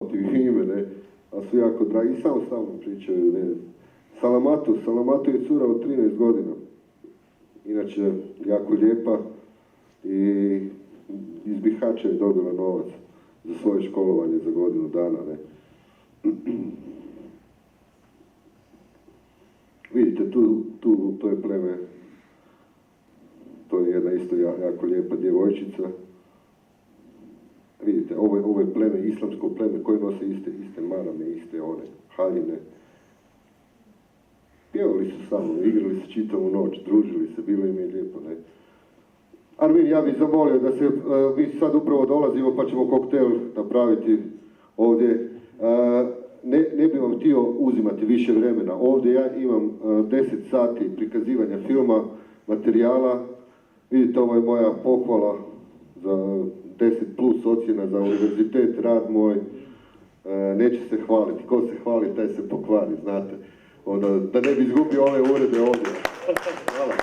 ime, ne, a su jako dragi, i samo pričaju, ne. Salamatu je cura od 13 godina, inače jako lijepa i iz Bihaća je dobila novac za svoje školovanje za godinu dana, ne. Vidite, to je pleme, to je jedna isto jako lijepa djevojčica. Vidite, ovo je pleme, islamsko pleme koje nose iste marame, iste one haljine. Pjevali su samo, igrali su čitavu noć, družili se, bilo im je lijepo, ne. Armin, ja bih zamolio da se, mi sad upravo dolazimo pa ćemo koktel napraviti ovdje. Ne bih vam htio uzimati više vremena. Ovdje ja imam 10 sati prikazivanja filma, materijala. Vidite, ovo je moja pohvala za 10+ ocjena za univerzitet, rad moj. Neće se hvaliti. Ko se hvali, taj se pokvari, znate. Da ne bi izgubio ove urede ovdje. Hvala.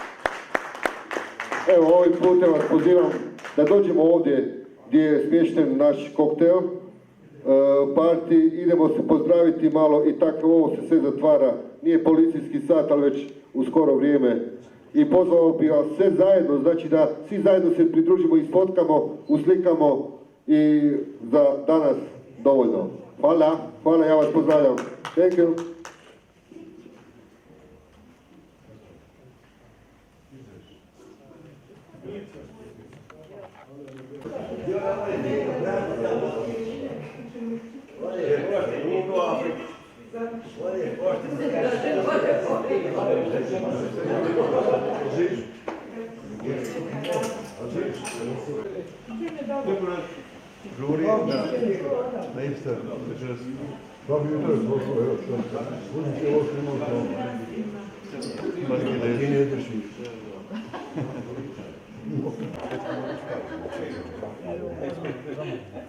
Evo, ovim putem vas pozivam da dođemo ovdje gdje je smješten naš koktel. Party, idemo se pozdraviti malo i tako ovo se sve zatvara. Nije policijski sat, ali već u skoro vrijeme. I pozvao bih vas sve zajedno, znači da svi zajedno se pridružimo i sfotkamo, uslikamo i za danas dovoljno. Hvala, ja vas pozdravljam. Thank you.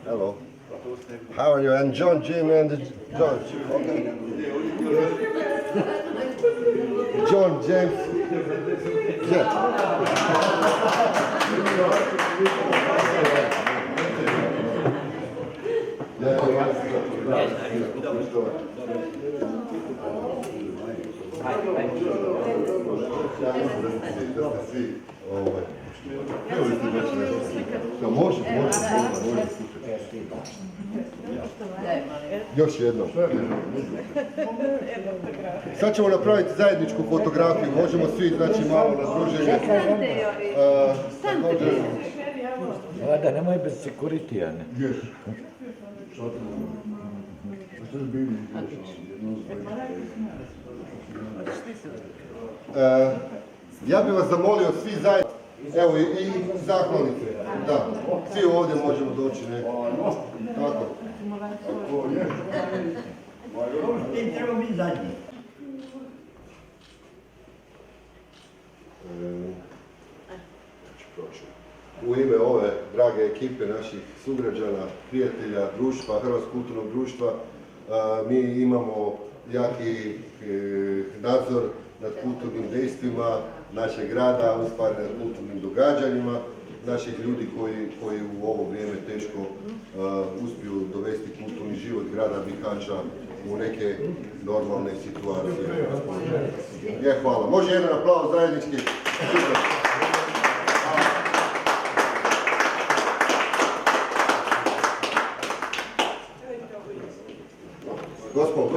Hello. How are you? And John, Jim, and George. Okay. John, James, Jet. Može. Još jedno. Sad ćemo napraviti zajedničku fotografiju, možemo svi, znači, malo na druženje. Da nemoj bez security-a, ne? Ja bih vas zamolio svi zajedno, evo i zahvalnice, da, svi ovdje možemo doći, ne? Tako. Ti treba biti zadnji. U ime ove drage ekipe naših sugrađana, prijatelja, društva, Hrvatskog kulturnog društva, mi imamo jaki nadzor nad kulturnim dejstvima našeg grada, u stvari nad kulturnim događanjima, naših ljudi koji u ovo vrijeme teško uspiju dovesti kulturni život grada Bihaća u neke normalne situacije. Hvala. Može jedan aplauz zajednički. Gospod.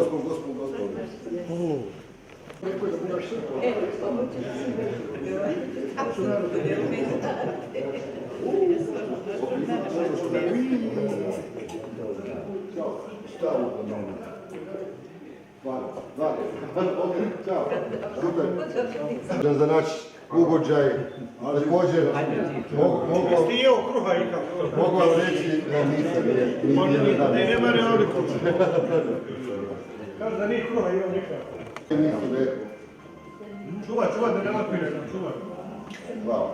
Za naš ugođaj, također mogu vam reći da nisam je. Nema realiku. Kaže da nije kruha, imam nikad. Čuvaj, da nema pire, čuvaj. Hvala.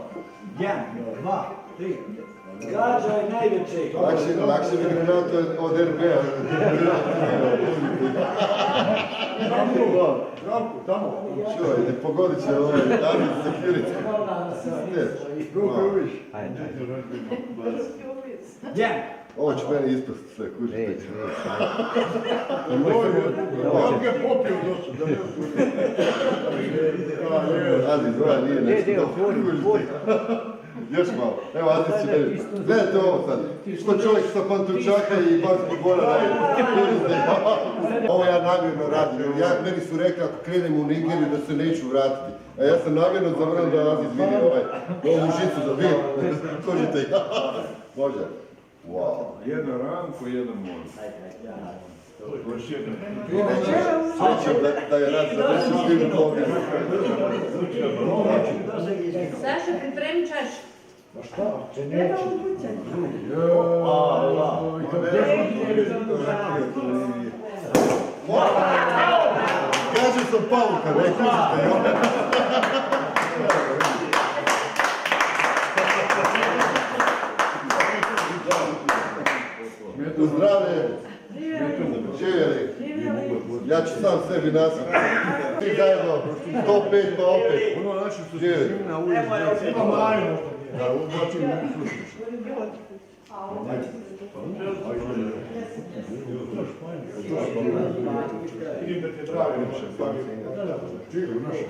1, 2, 3. Gađa je najveće. Lakše bi granatu od RB-a. Zdravku, tamo. Čuvaj, ne pogodit će ovaj David security. Ruku uviš. 1, Ovo će meni ispasti sve, kužite. Već. Kako je popio došao, da ne Aziz, ovaj nije nešto. Još malo. Evo, Aziz će meni. Gledajte ovo sad. Što čovjek sa Pantovčaka i Banskog Dvora radi. Ovo ja namjerno radim. Meni su rekli ako krenem u Nigeriju da se neću vratiti. A ja sam namjerno zavrano da Aziz vidi ovu žicu da vidim. Kužite. Može. Wow. Jedan Ranko, jedan Moj. Srećem da je rad završio s tim ovdje. Saša, pripremi čašu. Pa šta? Če neće. Kaže sam Pavuka, ne kužite. U zdravlje, živjeli, ja ću sam sebi nasiti. Svi zajedno, 105 pa opet. Ono naši su Živjeli. svi na ulici. Ima Maju. Da, ubacim ne slušaš. Vidim da te pravi naše. Čiju, naše.